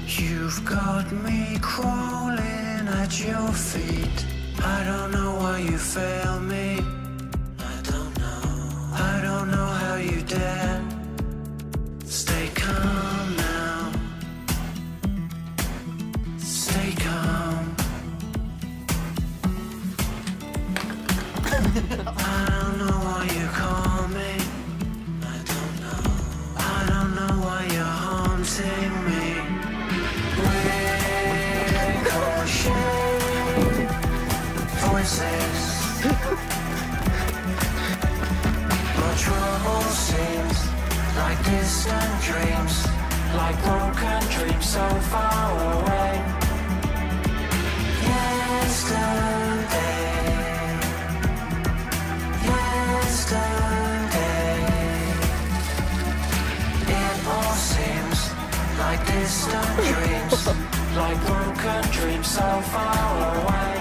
You've got me crawling at your feet. I don't know why you fail me. I don't know. I don't know how you dare. Stay calm now. Stay calm. I don't know why you call me. I don't know. I don't know why you're haunting me. Ricochet voices. My trouble seems like distant dreams, like broken dreams so far away. Yesterday, it all seems like distant dreams, like broken dreams so far away.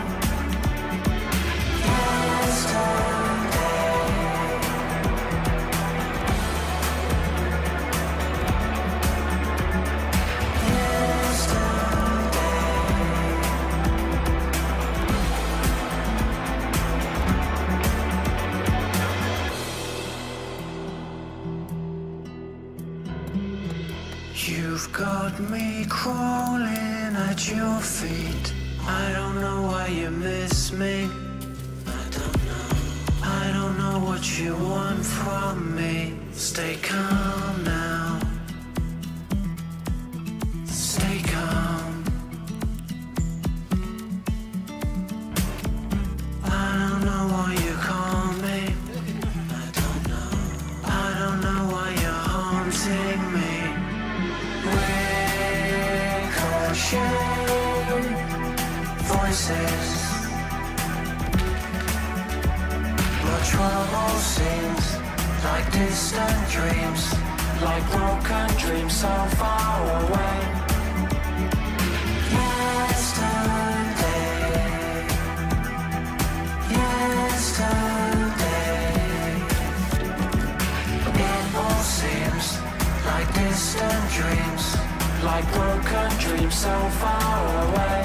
You've got me crawling at your feet. I don't know why you miss me. I don't know what you want from me. Stay calm now. Stay calm. I don't know why you call me. I don't know why you're haunting me. Ricochet voices. My trouble seems like distant dreams, like broken dreams so far away. Yesterday, it all seems like distant dreams, like broken dreams so far away.